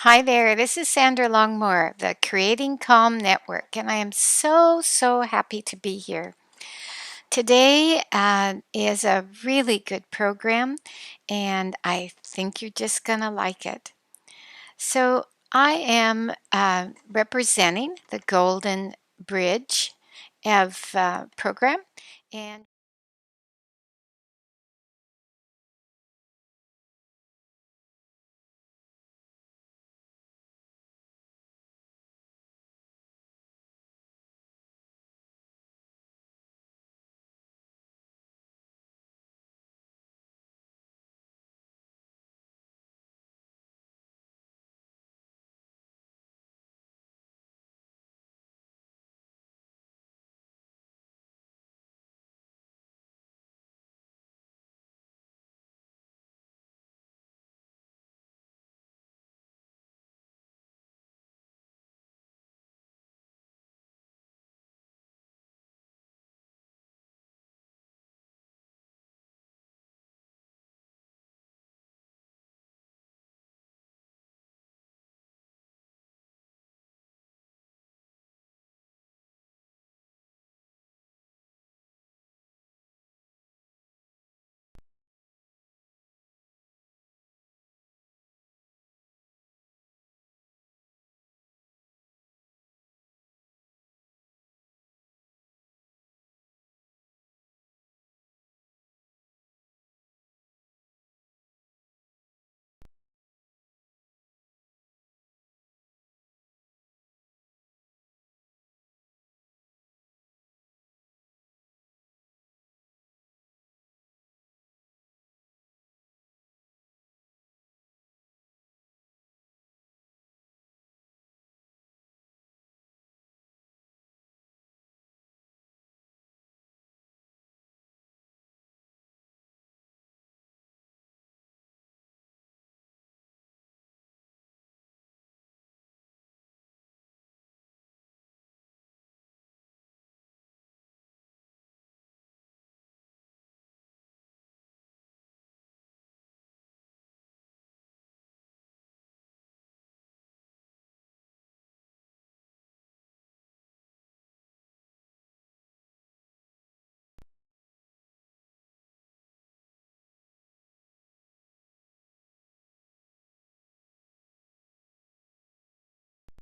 Hi there, this is Sandra Longmore, the Creating Calm Network, and I am so happy to be here. Today is a really good program, and I think you're just going to like it. So, I am representing the Golden Bridge of program, and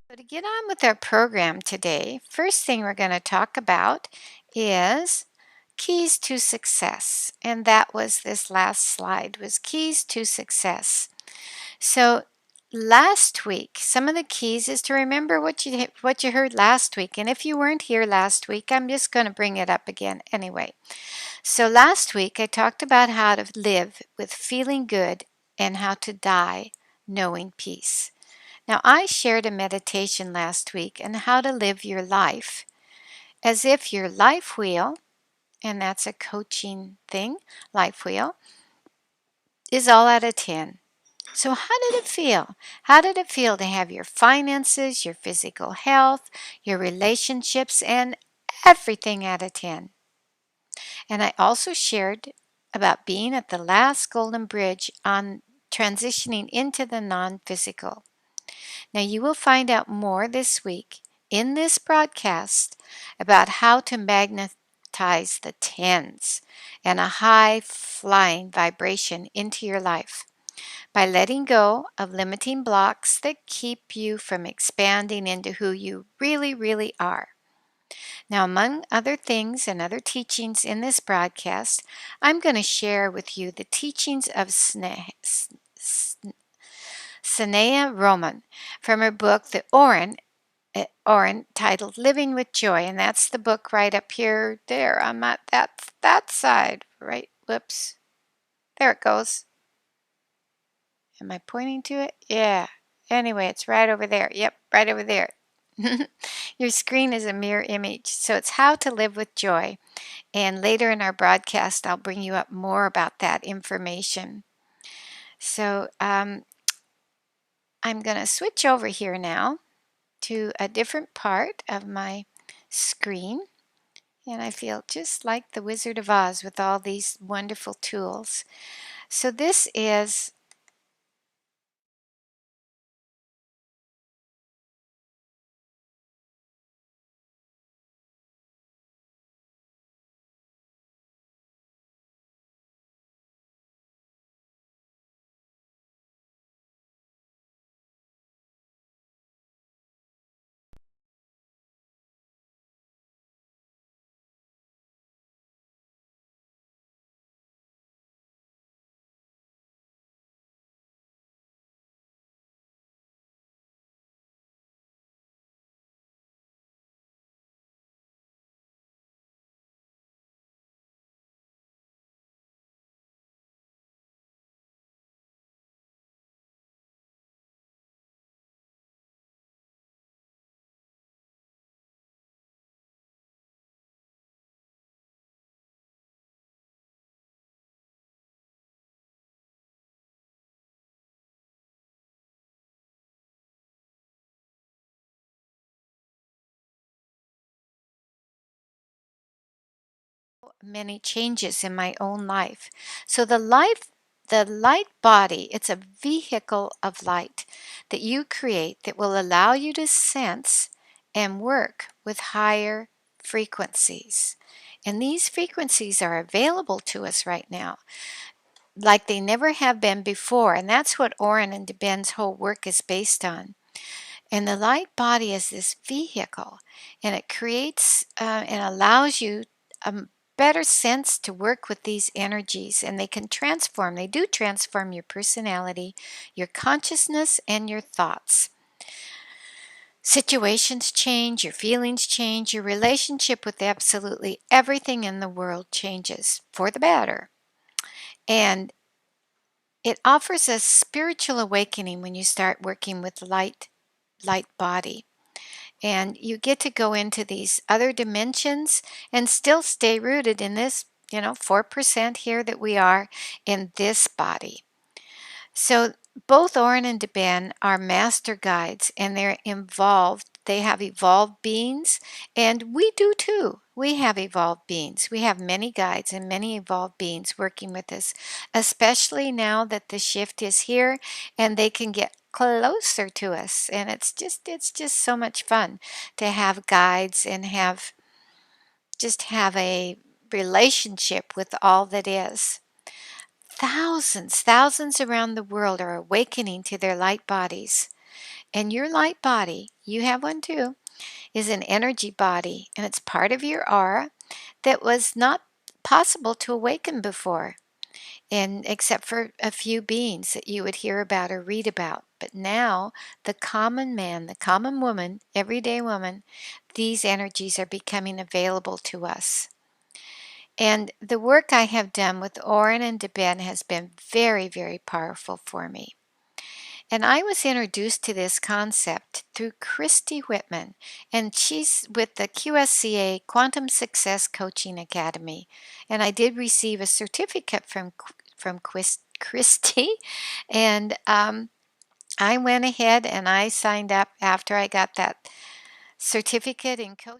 so to get on with our program today, first thing we're going to talk about is keys to success. And that was this last slide was keys to success. So last week, some of the keys is to remember what you heard last week. And if you weren't here last week, I'm just going to bring it up again anyway. So last week I talked about how to live with feeling good and how to die knowing peace. Now, I shared a meditation last week on how to live your life as if your life wheel, and that's a coaching thing, life wheel, is all out of 10. So, how did it feel? How did it feel to have your finances, your physical health, your relationships, and everything out of 10? And I also shared about being at the last golden bridge on transitioning into the non physical. Now, you will find out more this week in this broadcast about how to magnetize the tens and a high flying vibration into your life by letting go of limiting blocks that keep you from expanding into who you really are. Now, among other things and other teachings in this broadcast, I'm going to share with you the teachings of Sanaya Roman from her book, The Oren, titled Living with Joy. And that's the book right up here, there. I'm at that side, right? Whoops. There it goes. Am I pointing to it? Yeah. Anyway, it's right over there. Yep, right over there. Your screen is a mirror image. So it's How to Live with Joy. And later in our broadcast, I'll bring you up more about that information. So I'm going to switch over here now to a different part of my screen. And I feel just like the Wizard of Oz with all these wonderful tools. So this is many changes in my own life. So the light body, it's a vehicle of light that you create that will allow you to sense and work with higher frequencies. And these frequencies are available to us right now like they never have been before. And that's what Oren and DeBen's whole work is based on. And the light body is this vehicle, and it creates and allows you a better sense to work with these energies, and they can transform. They do transform your personality, your consciousness, and your thoughts. Situations change, your feelings change, your relationship with absolutely everything in the world changes for the better. And it offers a spiritual awakening when you start working with light body. And you get to go into these other dimensions and still stay rooted in this, 4% here that we are in this body. So both Oren and DeBen are master guides, and they're involved. They have evolved beings, and we do too. We have evolved beings. We have many guides and many evolved beings working with us, especially now that the shift is here and they can get closer to us. And it's just so much fun to have guides and have a relationship with all that is. Thousands around the world are awakening to their light bodies. And your light body, you have one too, is an energy body, and it's part of your aura that was not possible to awaken before, and except for a few beings that you would hear about or read about. But now, the common man, the common woman, everyday woman, these energies are becoming available to us. And the work I have done with Oren and DeBen has been very powerful for me. And I was introduced to this concept through Christy Whitman, and she's with the QSCA Quantum Success Coaching Academy. And I did receive a certificate from Christy, and I went ahead and I signed up after I got that certificate in coaching.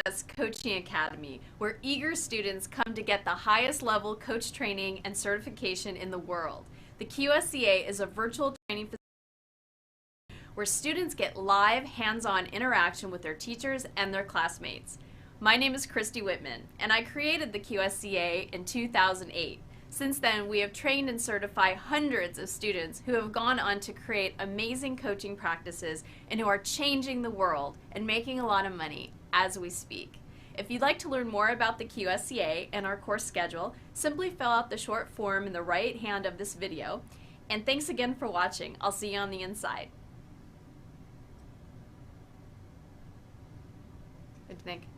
Ageless Coaching Academy, where eager students come to get the highest level coach training and certification in the world. The QSCA is a virtual training facility where students get live, hands-on interaction with their teachers and their classmates. My name is Christy Whitman, and I created the QSCA in 2008. Since then, we have trained and certified hundreds of students who have gone on to create amazing coaching practices and who are changing the world and making a lot of money as we speak. If you'd like to learn more about the QSCA and our course schedule, simply fill out the short form in the right hand of this video. And thanks again for watching. I'll see you on the inside. What do you think?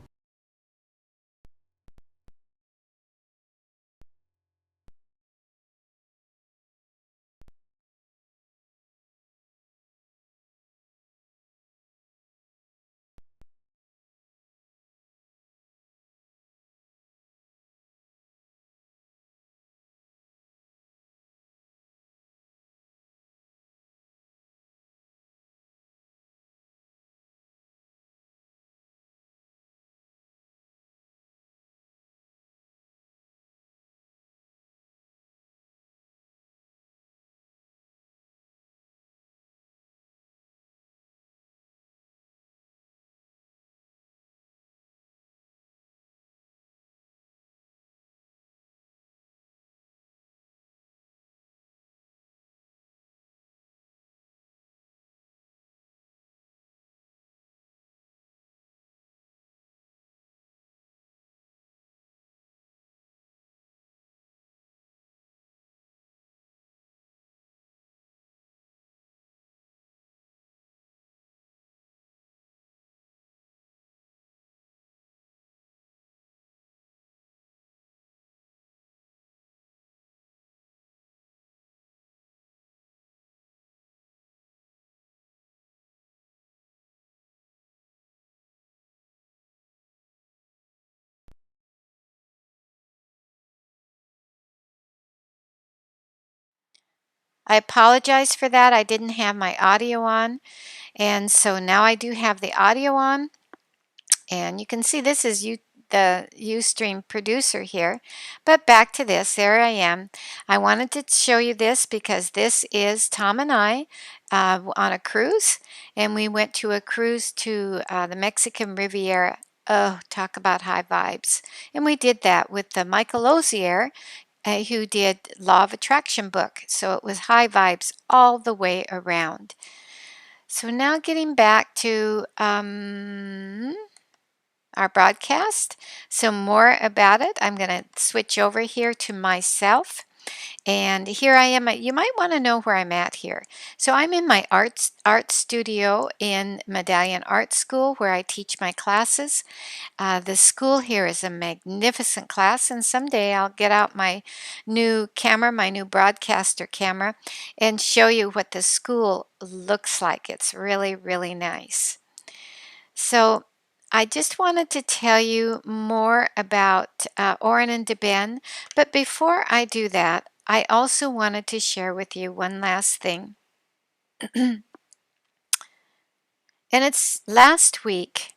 I apologize for that. I didn't have my audio on, and so now I do have the audio on. And you can see this is the Ustream producer here. But back to this, there I am. I wanted to show you this because this is Tom and I on a cruise. And we went to a cruise to the Mexican Riviera. Oh, talk about high vibes. And we did that with the Michael Ozier, who did Law of Attraction book. So it was high vibes all the way around. So now getting back to our broadcast. So more about it. I'm going to switch over here to myself. And here I am. You might want to know where I'm at here. So I'm in my art studio in Medallion Art School where I teach my classes. The school here is a magnificent class, and someday I'll get out my new camera, my new broadcaster camera, and show you what the school looks like. It's really, really nice. So I just wanted to tell you more about Oren and Deben, but before I do that, I also wanted to share with you one last thing. And it's last week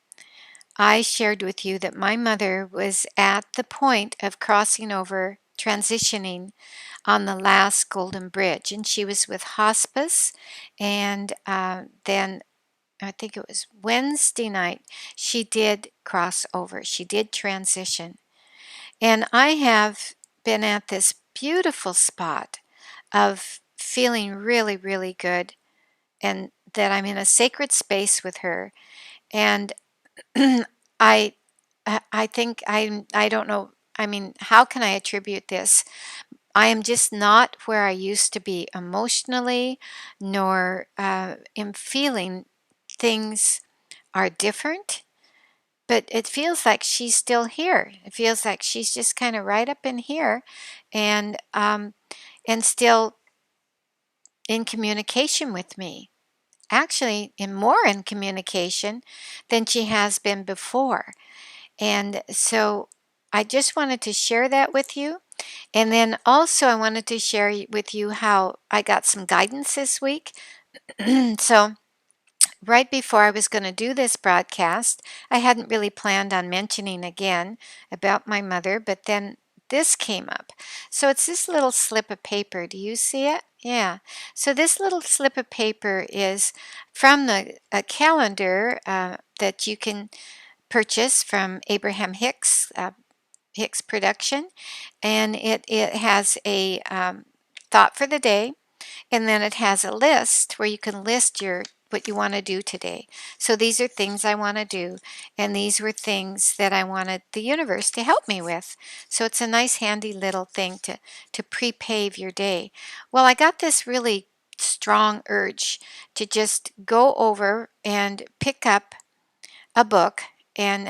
I shared with you that my mother was at the point of crossing over, transitioning on the last Golden Bridge, and she was with hospice, and then I think it was Wednesday night, she did cross over. She did transition. And I have been at this beautiful spot of feeling really, really good and that I'm in a sacred space with her. And I I think I don't know. I mean, how can I attribute this? I am just not where I used to be emotionally, nor am feeling things are different, but it feels like she's still here. It feels like she's just kind of right up in here, and still in communication with me. Actually, in more in communication than she has been before. And so I just wanted to share that with you. And then also I wanted to share with you how I got some guidance this week. So right before I was going to do this broadcast, I hadn't really planned on mentioning again about my mother, but then this came up. So it's this little slip of paper. Do you see it? Yeah. So this little slip of paper is from a calendar that you can purchase from Abraham Hicks, Hicks Production, and it has a thought for the day, and then it has a list where you can list your what you want to do today. So these are things I want to do, and these were things that I wanted the universe to help me with. So it's a nice handy little thing to pre-pave your day. Well, I got this really strong urge to just go over and pick up a book, and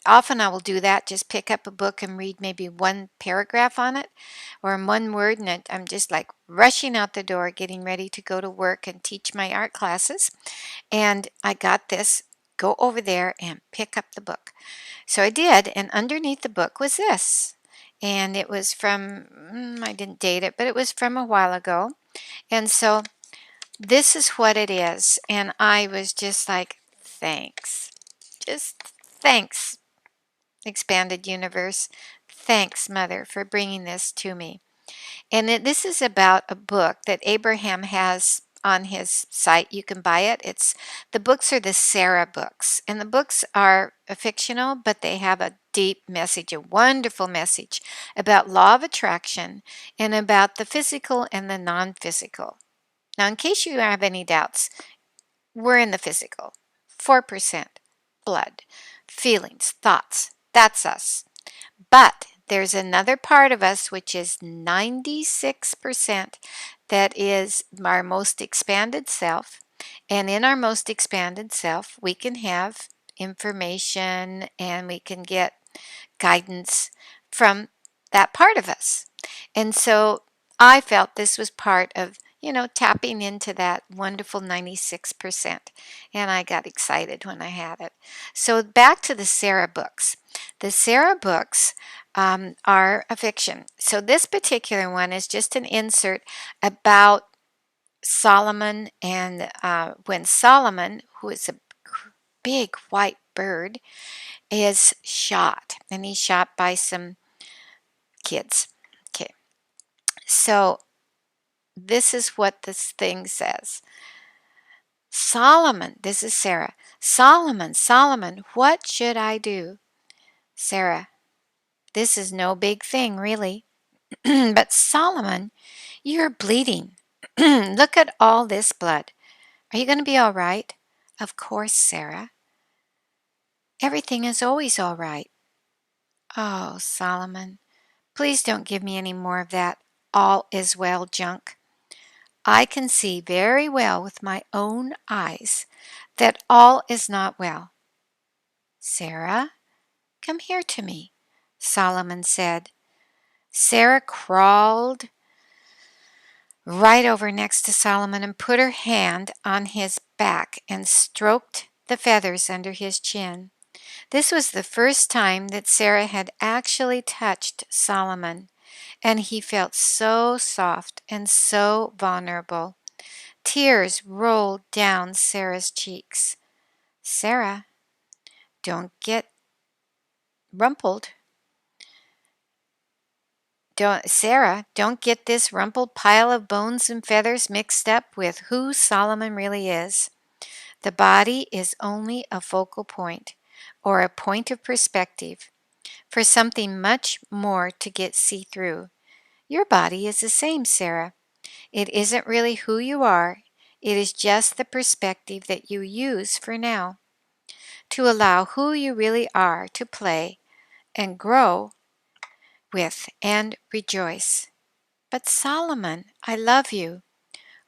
often I will do that, just pick up a book and read maybe one paragraph on it or one word, and I'm just like rushing out the door getting ready to go to work and teach my art classes. And I got this, go over there and pick up the book. So I did, and underneath the book was this, and it was from I didn't date it, but it was from a while ago. And so this is what it is, and I was just like, thanks. Just thanks, expanded universe. Thanks, Mother, for bringing this to me. And this is about a book that Abraham has on his site. You can buy it. The books are the Sarah books, and the books are fictional, but they have a deep message, a wonderful message about law of attraction and about the physical and the non-physical. Now, in case you have any doubts, we're in the physical. 4% blood, feelings, thoughts. That's us. But there's another part of us, which is 96%, that is our most expanded self. And in our most expanded self, we can have information and we can get guidance from that part of us. And so I felt this was part of, tapping into that wonderful 96%. And I got excited when I had it. So back to the Sarah books. The Sarah books are a fiction. So this particular one is just an insert about Solomon, and when Solomon, who is a big white bird, is shot, and he's shot by some kids. Okay, so this is what this thing says. Solomon, this is Sarah. Solomon, Solomon, what should I do? Sarah, this is no big thing, really. But Solomon, you're bleeding. Look at all this blood. Are you going to be all right? Of course, Sarah. Everything is always all right. Oh, Solomon, please don't give me any more of that all is well junk. I can see very well with my own eyes that all is not well. Sarah, come here to me, Solomon said. Sarah crawled right over next to Solomon and put her hand on his back and stroked the feathers under his chin. This was the first time that Sarah had actually touched Solomon, and he felt so soft and so vulnerable. Tears rolled down Sarah's cheeks. Sarah, don't get rumpled. Don't get this rumpled pile of bones and feathers mixed up with who Solomon really is. The body is only a focal point, or a point of perspective, for something much more to get see through. Your body is the same, Sarah. It isn't really who you are. It is just the perspective that you use for now, to allow who you really are to play and grow with and rejoice. But Solomon, I love you.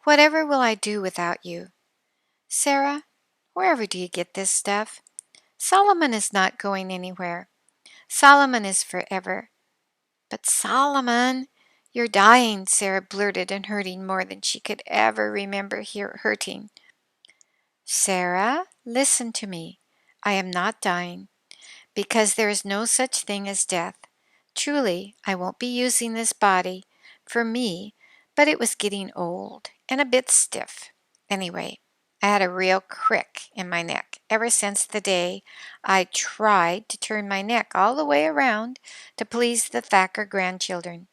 Whatever will I do without you? Sarah, wherever do you get this stuff? Solomon is not going anywhere. Solomon is forever. But Solomon, you're dying, Sarah blurted, and hurting more than she could ever remember hurting. Sarah, listen to me. I am not dying, because there is no such thing as death. Truly, I won't be using this body for me, but it was getting old and a bit stiff. Anyway, I had a real crick in my neck ever since the day I tried to turn my neck all the way around to please the Thacker grandchildren.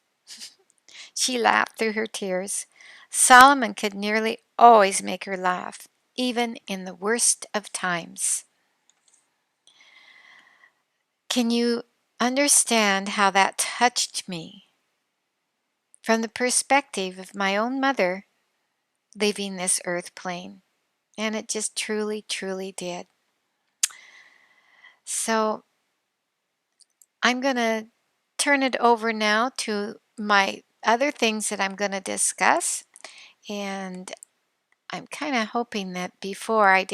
She laughed through her tears. Solomon could nearly always make her laugh, even in the worst of times. Can you understand how that touched me from the perspective of my own mother leaving this earth plane? And it just truly, truly did. So I'm going to turn it over now to my other things that I'm going to discuss. And I'm kind of hoping that before I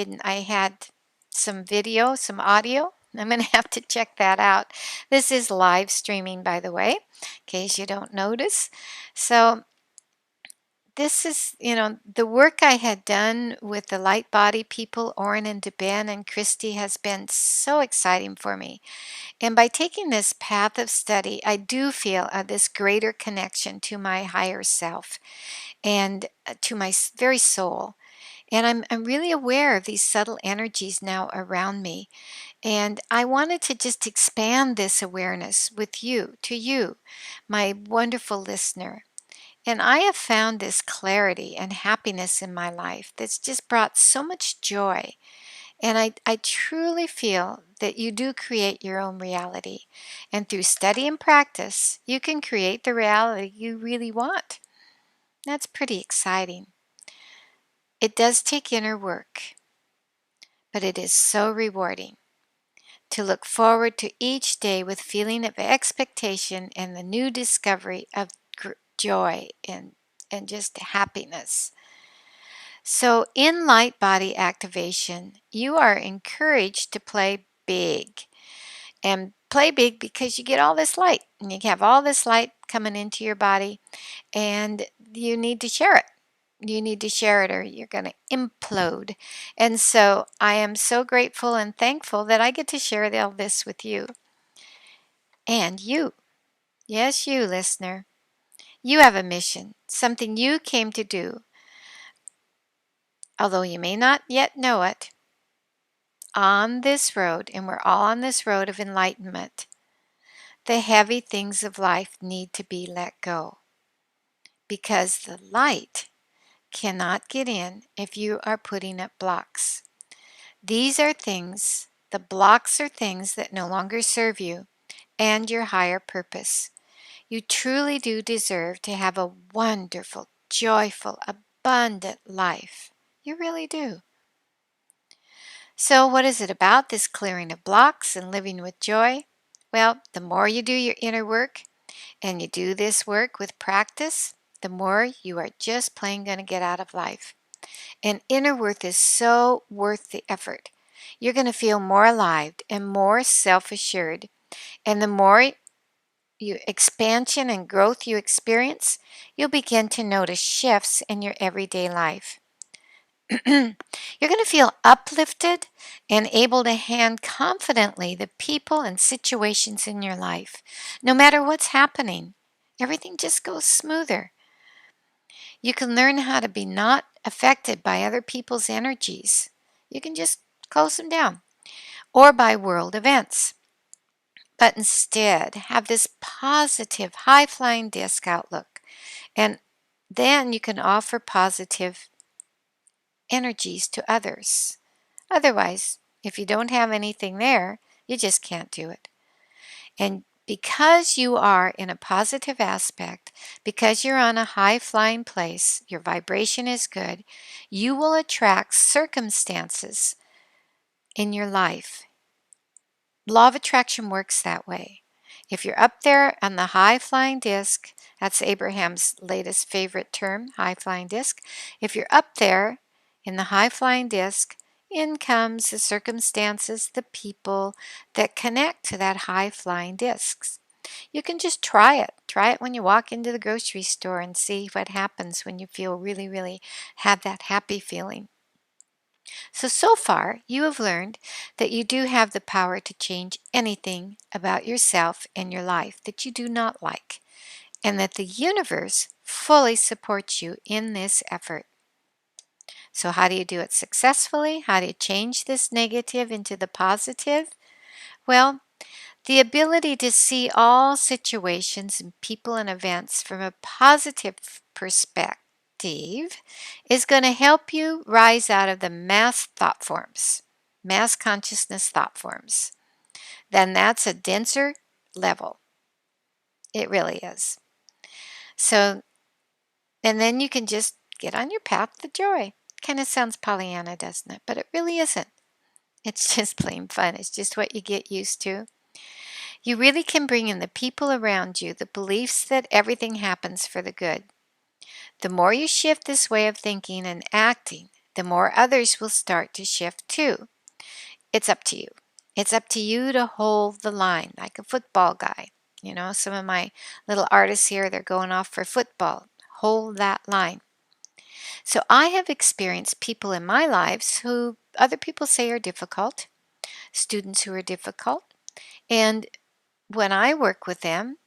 had some video, some audio. I'm going to have to check that out. This is live streaming, by the way, in case you don't notice. So this is, the work I had done with the light body people, Orrin and DeBen and Christy, has been so exciting for me. And by taking this path of study, I do feel this greater connection to my higher self and to my very soul. And I'm really aware of these subtle energies now around me. And I wanted to just expand this awareness with you, to you, my wonderful listener. And I have found this clarity and happiness in my life that's just brought so much joy. And I truly feel that you do create your own reality. And through study and practice, you can create the reality you really want. That's pretty exciting. It does take inner work, but it is so rewarding to look forward to each day with feeling of expectation and the new discovery of joy and just happiness. So in light body activation, you are encouraged to play big. And play big because you get all this light. And you have all this light coming into your body, and you need to share it. You need to share it or you're going to implode. And so I am so grateful and thankful that I get to share all this with you. And you. Yes, you, listener. You have a mission, something you came to do. although you may not yet know it, on this road, and we're all on this road of enlightenment, the heavy things of life need to be let go because the light cannot get in if you are putting up blocks. These are things, the blocks are things that no longer serve you and your higher purpose. You truly do deserve to have a wonderful, joyful, abundant life. You really do. So, what is it about this clearing of blocks and living with joy? Well, the more you do your inner work and you do this work with practice, the more you are just plain going to get out of life. And inner worth is so worth the effort. You're going to feel more alive and more self assured. And the more expansion and growth you experience, you'll begin to notice shifts in your everyday life. You're going to feel uplifted and able to hand confidently the people and situations in your life. No matter what's happening, everything just goes smoother. You can learn how to be not affected by other people's energies. You can just close them down or by world events. But instead, have this positive, high flying disc outlook. And then you can offer positive energies to others. Otherwise, if you don't have anything there, you just can't do it. And because you are in a positive aspect, because you're on a high flying place, your vibration is good, you will attract circumstances in your life. Law of attraction works that way. If you're up there on the high flying disc, that's Abraham's latest favorite term, high flying disc. If you're up there in the high flying disc, in comes the circumstances, the people that connect to that high flying discs. You can just try it. Try it when you walk into the grocery store and see what happens when you feel really, really have that happy feeling. So far, you have learned that you do have the power to change anything about yourself and your life that you do not like, and that the universe fully supports you in this effort. So, how do you do it successfully? How do you change this negative into the positive? Well, the ability to see all situations and people and events from a positive perspective is going to help you rise out of the mass thought forms, mass consciousness thought forms. Then that's a denser level. It really is. So, and then you can just get on your path to joy. Kind of sounds Pollyanna, doesn't it? But it really isn't. It's just plain fun. It's just what you get used to. You really can bring in the people around you, the beliefs that everything happens for the good. The more you shift this way of thinking and acting, the more others will start to shift too. It's up to you. It's up to you to hold the line like a football guy. You know, some of my little artists here, they're going off for football. Hold that line. So I have experienced people in my lives who other people say are difficult, students who are difficult. And when I work with them,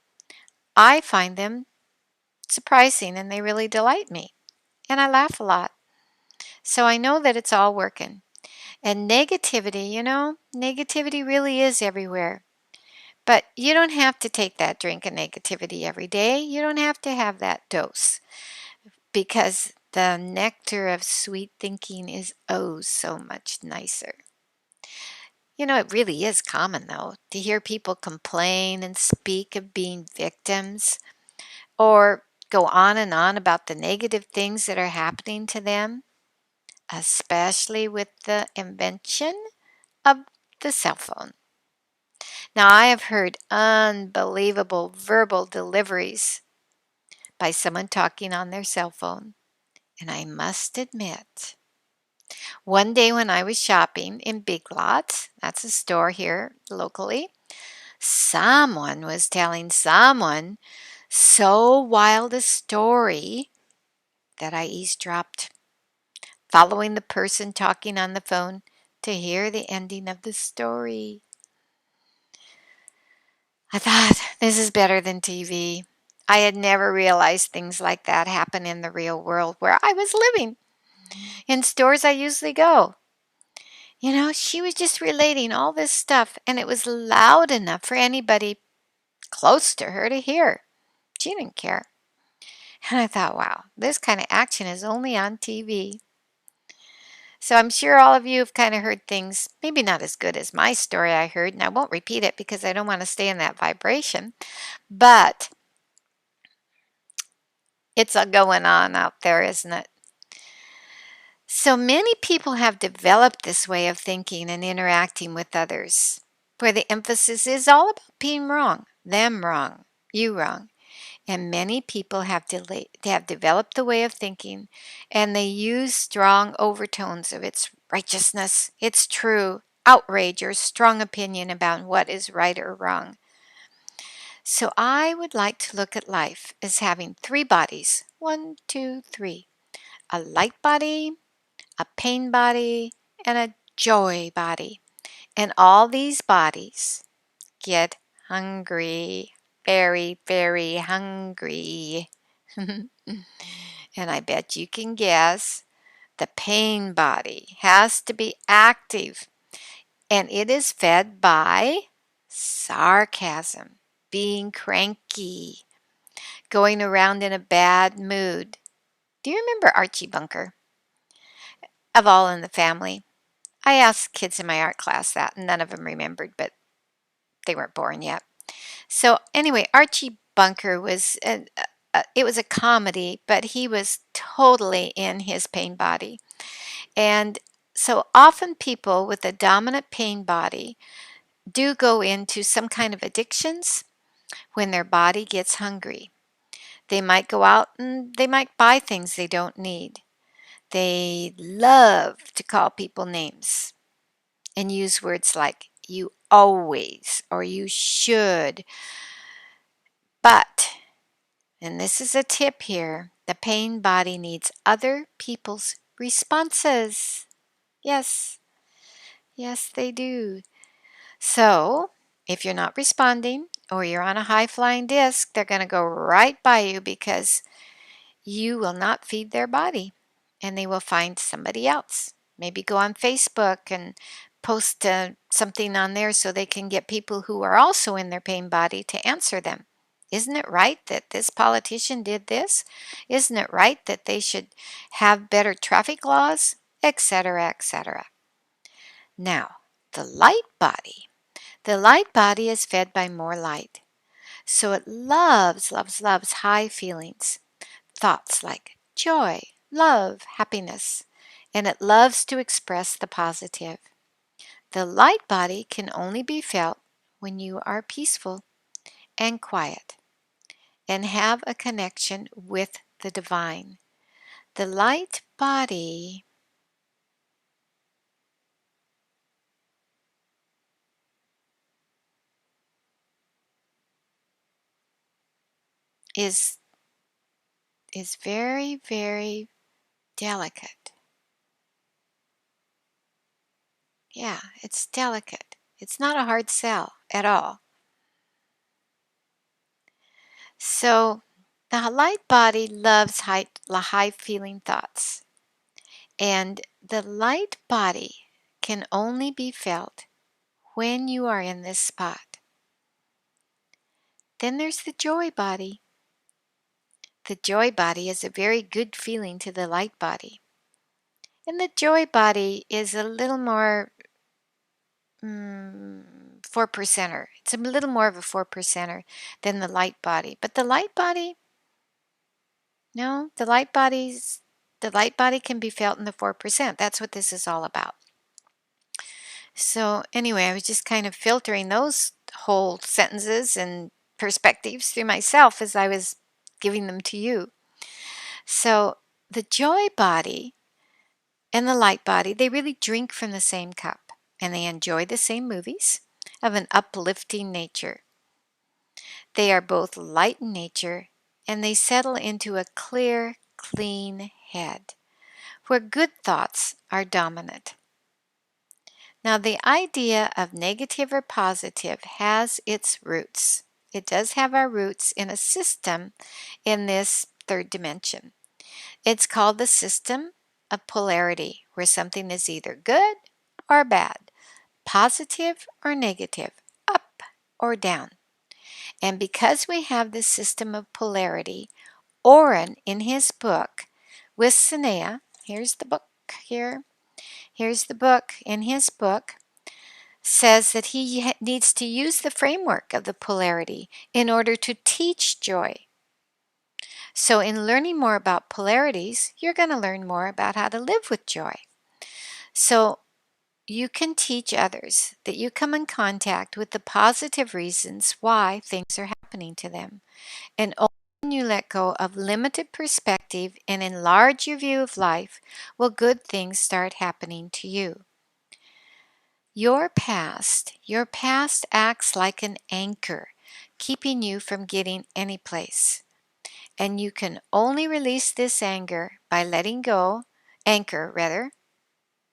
I find them surprising and they really delight me. And I laugh a lot. So I know that it's all working. And negativity, negativity really is everywhere. But you don't have to take that drink of negativity every day. You don't have to have that dose because the nectar of sweet thinking is oh so much nicer. It really is common though to hear people complain and speak of being victims or go on and on about the negative things that are happening to them, especially with the invention of the cell phone. Now, I have heard unbelievable verbal deliveries by someone talking on their cell phone, and I must admit, one day when I was shopping in Big Lots, that's a store here locally, someone was telling someone so wild a story that I eavesdropped, following the person talking on the phone to hear the ending of the story. I thought, this is better than TV. I had never realized things like that happen in the real world where I was living. in stores I usually go. She was just relating all this stuff, and it was loud enough for anybody close to her to hear. She didn't care. And I thought, wow, this kind of action is only on TV. So I'm sure all of you have kind of heard things, maybe not as good as my story I heard, and I won't repeat it because I don't want to stay in that vibration. But it's a going on out there, isn't it? So many people have developed this way of thinking and interacting with others, where the emphasis is all about being wrong, them wrong, you wrong. And many people have developed the way of thinking, and they use strong overtones of its righteousness, it's true, outrage, or strong opinion about what is right or wrong. So I would like to look at life as having three bodies. One, two, three. A light body, a pain body, and a joy body. And all these bodies get hungry, very, very hungry. And I bet you can guess the pain body has to be active, and it is fed by sarcasm, being cranky, going around in a bad mood. Do you remember Archie Bunker? Of All in the Family. I asked kids in my art class that, and none of them remembered, but they weren't born yet. So anyway, Archie Bunker it was a comedy, but he was totally in his pain body. And so often people with a dominant pain body do go into some kind of addictions when their body gets hungry. They might go out and they might buy things they don't need. They love to call people names and use words like you always or you should. But, and this is a tip here, the pain body needs other people's responses. Yes, yes, they do. So, if you're not responding or you're on a high flying disc, they're going to go right by you because you will not feed their body and they will find somebody else. Maybe go on Facebook and post something on there so they can get people who are also in their pain body to answer them. Isn't it right that this politician did this? Isn't it right that they should have better traffic laws? Etc., etc. Now, the light body. The light body is fed by more light. So it loves, loves, loves high feelings. Thoughts like joy, love, happiness, and it loves to express the positive. The light body can only be felt when you are peaceful and quiet and have a connection with the divine. The light body is very, very delicate. Yeah, it's delicate. It's not a hard sell at all. So the light body loves high feeling thoughts. And the light body can only be felt when you are in this spot. Then there's the joy body. The joy body is a very good feeling to the light body. And the joy body is a little more 4%er. It's a little more of a 4%er than the light body. But the light body, no, the light body can be felt in the 4%. That's what this is all about. So anyway, I was just kind of filtering those whole sentences and perspectives through myself as I was giving them to you. So the joy body and the light body, they really drink from the same cup and they enjoy the same movies of an uplifting nature. They are both light in nature and they settle into a clear, clean head where good thoughts are dominant. Now, the idea of negative or positive has its roots. It does have our roots in a system in this third dimension. It's called the system of polarity, where something is either good or bad, positive or negative, up or down. And because we have this system of polarity, Oren, in his book with Sanea, here's the book here, here's the book, in his book, says that he needs to use the framework of the polarity in order to teach joy. So, in learning more about polarities, you're going to learn more about how to live with joy. So, you can teach others that you come in contact with the positive reasons why things are happening to them. And only when you let go of limited perspective and enlarge your view of life will good things start happening to you. Your past acts like an anchor, keeping you from getting any place. And you can only release this anchor rather,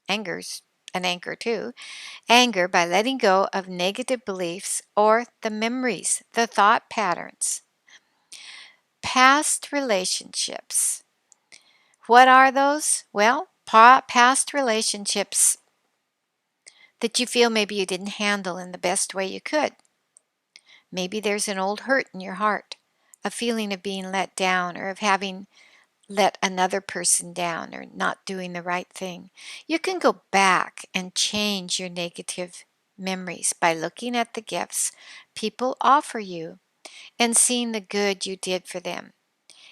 anger's an anchor too, anger by letting go of negative beliefs or the memories, the thought patterns. Past relationships. What are those? Well, past relationships that you feel maybe you didn't handle in the best way you could. Maybe there's an old hurt in your heart, a feeling of being let down or of having let another person down or not doing the right thing. You can go back and change your negative memories by looking at the gifts people offer you and seeing the good you did for them.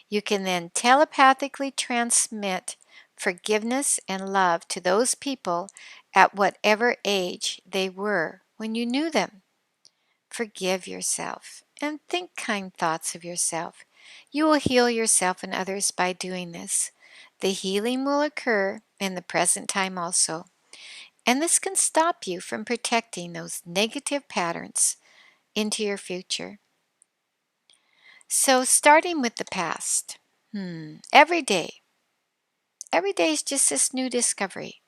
You can then telepathically transmit forgiveness and love to those people at whatever age they were when you knew them. Forgive yourself and think kind thoughts of yourself. You will heal yourself and others by doing this. The healing will occur in the present time also. And this can stop you from protecting those negative patterns into your future. So, starting with the past, every day, every day is just this new discovery,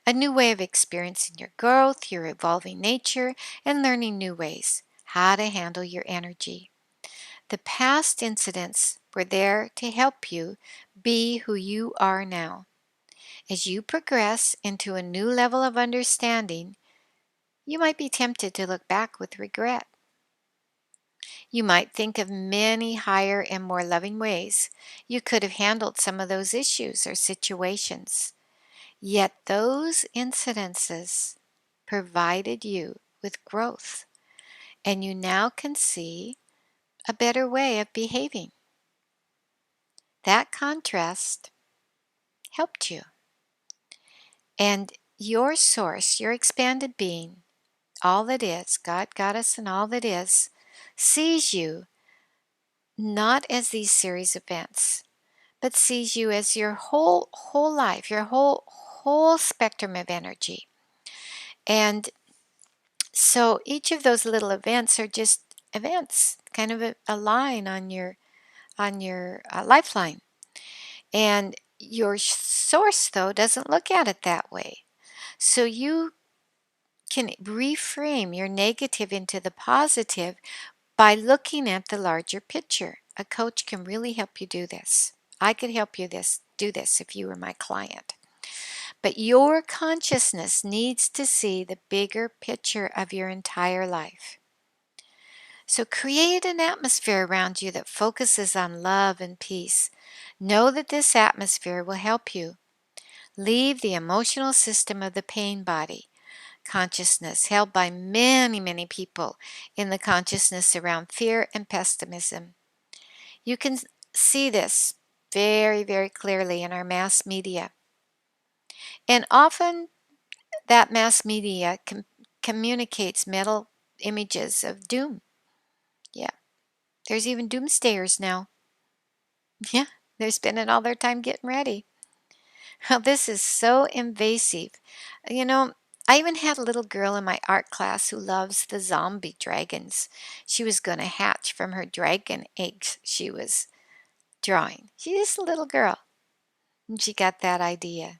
a new way of experiencing your growth, your evolving nature, and learning new ways how to handle your energy. The past incidents were there to help you be who you are now. As you progress into a new level of understanding, you might be tempted to look back with regret. You might think of many higher and more loving ways you could have handled some of those issues or situations. Yet those incidences provided you with growth, and you now can see a better way of behaving. That contrast helped you. And your source, your expanded being, all that is, God, Goddess, and all that is, sees you not as these series of events, but sees you as your whole life, your whole spectrum of energy. And so each of those little events are just events, kind of a line on your lifeline. And your source, though, doesn't look at it that way. So you can reframe your negative into the positive by looking at the larger picture. A coach can really help you do this. I could help you do this if you were my client. But your consciousness needs to see the bigger picture of your entire life. So create an atmosphere around you that focuses on love and peace. Know that this atmosphere will help you. Leave the emotional system of the pain body consciousness held by many people in the consciousness around fear and pessimism. You can see this very clearly in our mass media. And often that mass media communicates mental images of doom. Yeah, there's even doomsdayers now. Yeah, they're spending all their time getting ready. Well, this is so invasive. You know, I even had a little girl in my art class who loves the zombie dragons. She was going to hatch from her dragon eggs she was drawing. She's just a little girl, and she got that idea.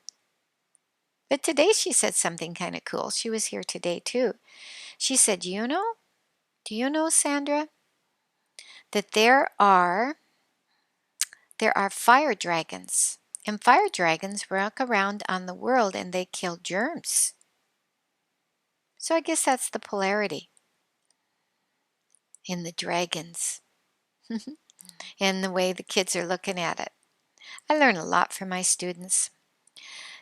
But today she said something kind of cool. She was here today too. She said, do you know, Sandra, that there are fire dragons And fire dragons walk around on the world and they kill germs. So I guess that's the polarity in the dragons and the way the kids are looking at it. I learn a lot from my students.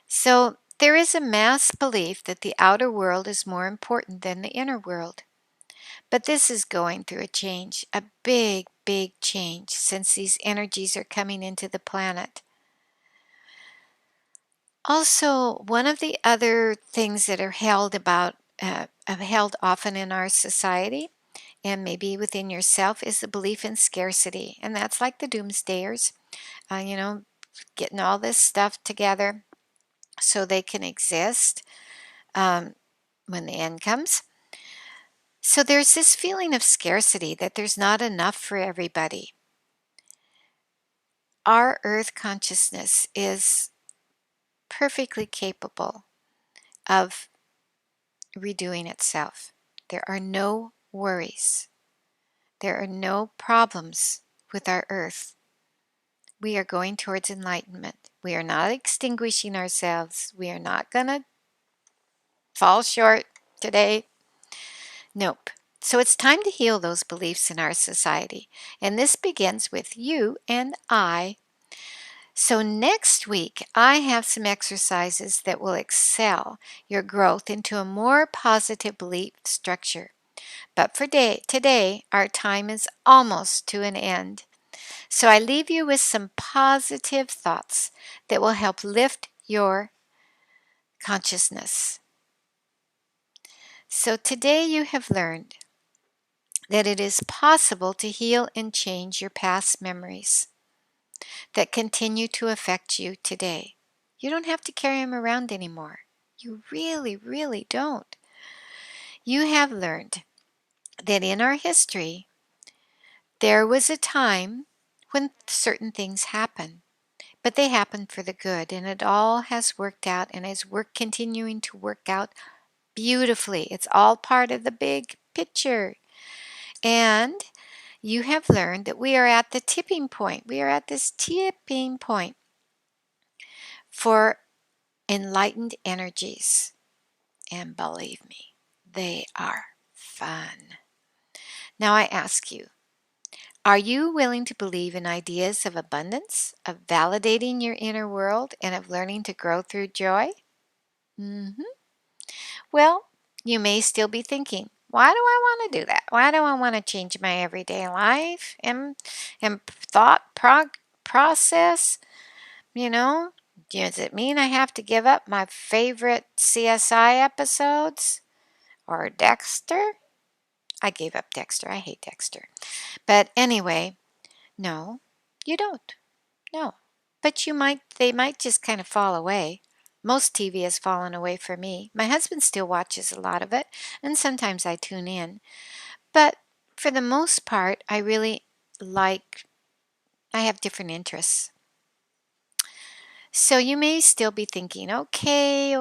So there is a mass belief that the outer world is more important than the inner world. But this is going through a change, a big, big change since these energies are coming into the planet. Also, one of the other things that are held often in our society and maybe within yourself is the belief in scarcity. And that's like the doomsdayers, you know, getting all this stuff together so they can exist um, when the end comes. So there's this feeling of scarcity that there's not enough for everybody. Our earth consciousness is perfectly capable of redoing itself. There are no worries. There are no problems with our earth. We are going towards enlightenment. We are not extinguishing ourselves. We are not going to fall short today. Nope. So it's time to heal those beliefs in our society. And this begins with you and I. So next week, I have some exercises that will excel your growth into a more positive belief structure. But for today, our time is almost to an end. So I leave you with some positive thoughts that will help lift your consciousness. So today you have learned that it is possible to heal and change your past memories that continue to affect you today. You don't have to carry them around anymore. You really, really don't. You have learned that in our history, there was a time when certain things happened, but they happened for the good, and it all has worked out and is continuing to work out beautifully. It's all part of the big picture. And you have learned that we are at the tipping point. We are at this tipping point for enlightened energies. And believe me, they are fun. Now I ask you, are you willing to believe in ideas of abundance, of validating your inner world, and of learning to grow through joy? hmm Well, you may still be thinking, why do I want to do that? Why do I want to change my everyday life and process? You know, does it mean I have to give up my favorite CSI episodes or Dexter? I gave up Dexter. I hate Dexter. But anyway, no, you don't. No. But they might just kind of fall away. Most TV has fallen away for me. My husband still watches a lot of it, and sometimes I tune in. But for the most part, I really like, I have different interests. So you may still be thinking, okay,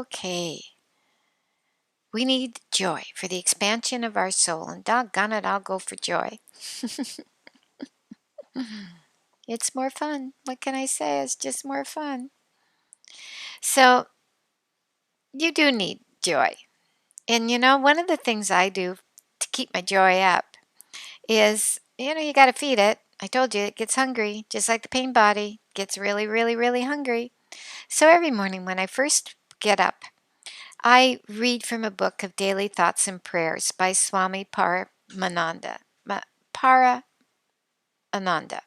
we need joy for the expansion of our soul, and doggone it, I'll go for joy. It's more fun. What can I say? It's just more fun. So you do need joy. And one of the things I do to keep my joy up is, you got to feed it. I told you it gets hungry, just like the pain body gets really, really, really hungry. So every morning when I first get up, I read from a book of daily thoughts and prayers by Swami Paramananda. Para Ananda.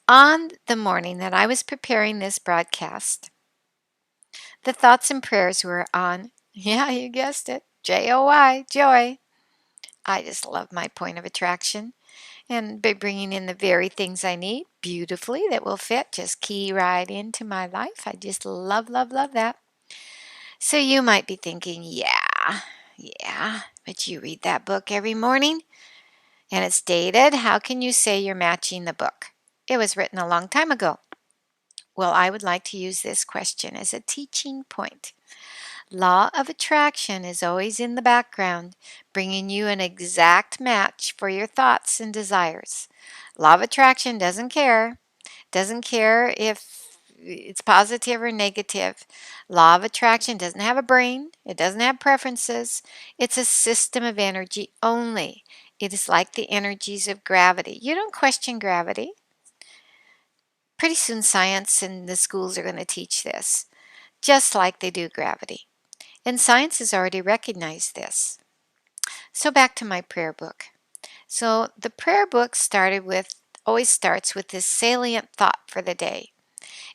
On the morning that I was preparing this broadcast, the thoughts and prayers were on, yeah, you guessed it, Joy, joy. I just love my point of attraction and by bringing in the very things I need beautifully that will fit, just key right into my life. I just love, love, love that. So you might be thinking, yeah, but you read that book every morning and it's dated. How can you say you're matching the book? It was written a long time ago. Well, I would like to use this question as a teaching point. Law of attraction is always in the background, bringing you an exact match for your thoughts and desires. Law of attraction doesn't care. Doesn't care if it's positive or negative. Law of attraction doesn't have a brain. It doesn't have preferences. It's a system of energy only. It is like the energies of gravity. You don't question gravity. Pretty soon science and the schools are going to teach this, just like they do gravity. And science has already recognized this. So back to my prayer book. So the prayer book always starts with this salient thought for the day.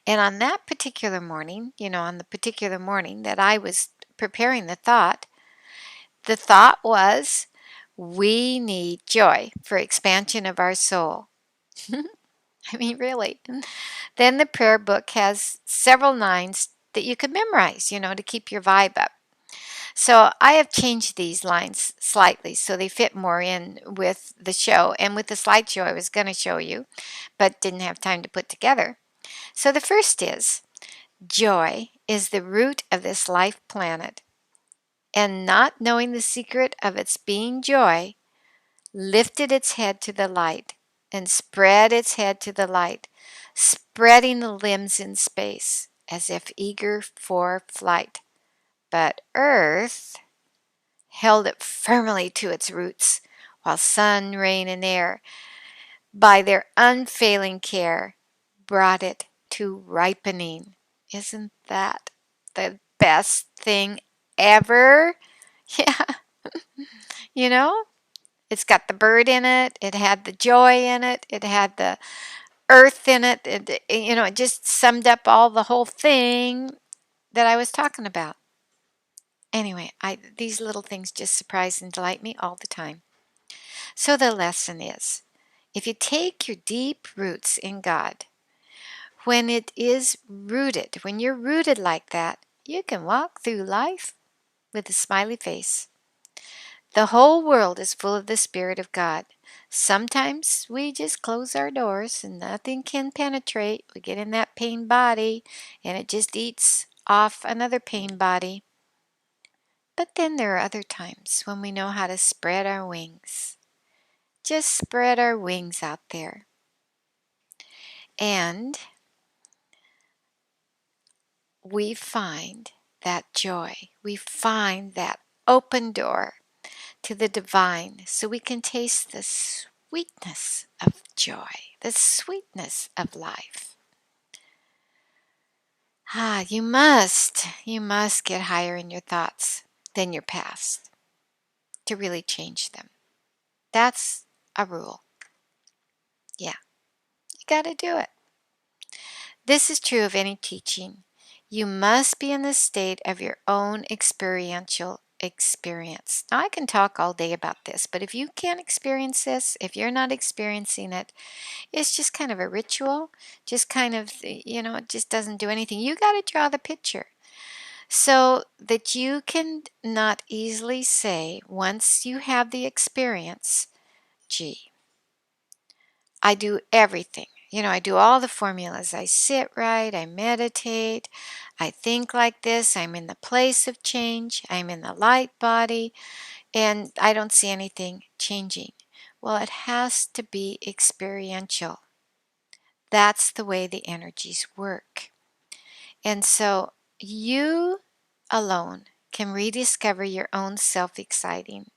And on that particular morning, on the particular morning that I was preparing the thought was, we need joy for expansion of our soul. I mean, really. Then the prayer book has several lines that you could memorize, to keep your vibe up. So I have changed these lines slightly so they fit more in with the show and with the slideshow I was going to show you, but didn't have time to put together. So the first is, joy is the root of this life planet, and not knowing the secret of its being joy, lifted its head to the light and spread its head to the light, spreading the limbs in space as if eager for flight. But earth held it firmly to its roots, while sun, rain, and air, by their unfailing care, brought it to ripening. Isn't that the best thing ever? Yeah, you know, it's got the bird in it, it had the joy in it, it had the earth in it. It just summed up all the whole thing that I was talking about. Anyway, these little things just surprise and delight me all the time. So the lesson is, if you take your deep roots in God, when you're rooted like that, you can walk through life with a smiley face. The whole world is full of the Spirit of God. Sometimes we just close our doors and nothing can penetrate. We get in that pain body and it just eats off another pain body. But then there are other times when we know how to spread our wings. Just spread our wings out there. And we find that joy. We find that open door to the divine so we can taste the sweetness of joy, the sweetness of life. You must get higher in your thoughts than your past to really change them. That's a rule. Yeah, you got to do it. This is true of any teaching. You must be in the state of your own experiential experience. Now, I can talk all day about this, but if you can't experience this, if you're not experiencing it, it's just kind of a ritual, just kind of, it just doesn't do anything. You got to draw the picture so that you can not easily say, once you have the experience, gee, I do everything. I do all the formulas. I sit right, I meditate, I think like this, I'm in the place of change, I'm in the light body, and I don't see anything changing. Well, it has to be experiential. That's the way the energies work. And so you alone can rediscover your own self exciting.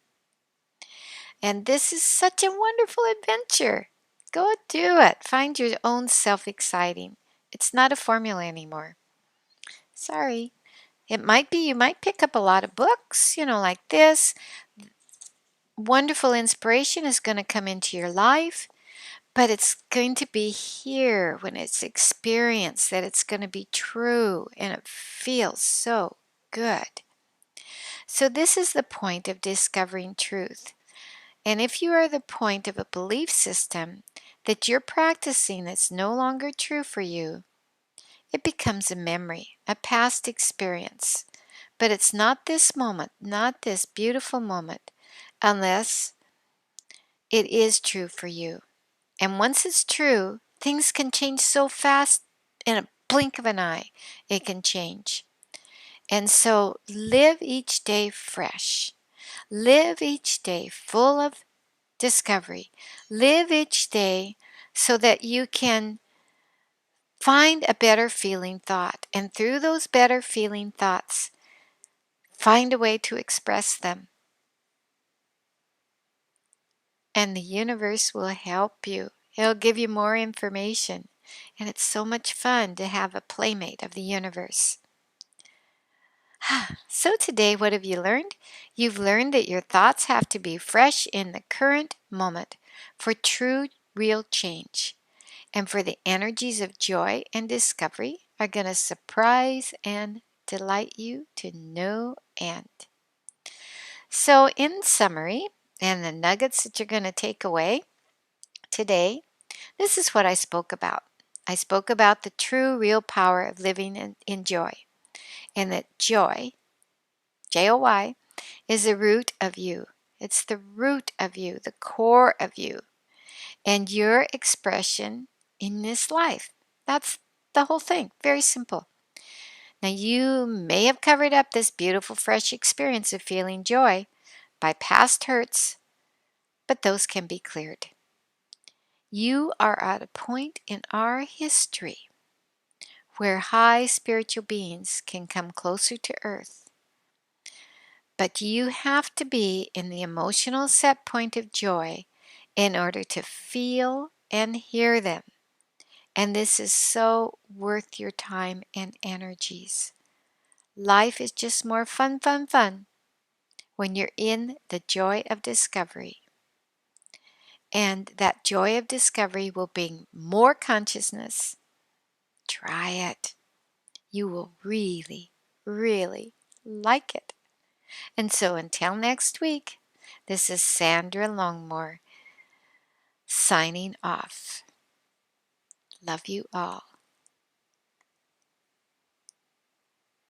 And this is such a wonderful adventure. Go do it. Find your own self exciting. It's not a formula anymore. Sorry. It might be, you might pick up a lot of books, like this. Wonderful inspiration is going to come into your life, but it's going to be here when it's experienced that it's going to be true and it feels so good. So, this is the point of discovering truth. And if you are the point of a belief system that you're practicing that's no longer true for you, it becomes a memory, a past experience. But it's not this moment, not this beautiful moment, unless it is true for you. And once it's true, things can change so fast in a blink of an eye. It can change. And so live each day fresh. Live each day full of discovery. Live each day so that you can Find a better feeling thought, and through those better feeling thoughts, find a way to express them. And the universe will help you. It'll give you more information. And it's so much fun to have a playmate of the universe. So today, what have you learned? You've learned that your thoughts have to be fresh in the current moment for true, real change. And for the energies of joy and discovery are going to surprise and delight you to no end. So, in summary, and the nuggets that you're going to take away today, this is what I spoke about. I spoke about the true, real power of living in joy, and that joy, Joy, is the root of you. It's the root of you, the core of you, and your expression in this life. That's the whole thing. Very simple. Now, you may have covered up this beautiful, fresh experience of feeling joy by past hurts, but those can be cleared. You are at a point in our history where high spiritual beings can come closer to earth. But you have to be in the emotional set point of joy in order to feel and hear them. And this is so worth your time and energies. Life is just more fun, fun, fun when you're in the joy of discovery. And that joy of discovery will bring more consciousness. Try it. You will really, really like it. And so until next week, this is Sandra Longmore signing off. Love you all.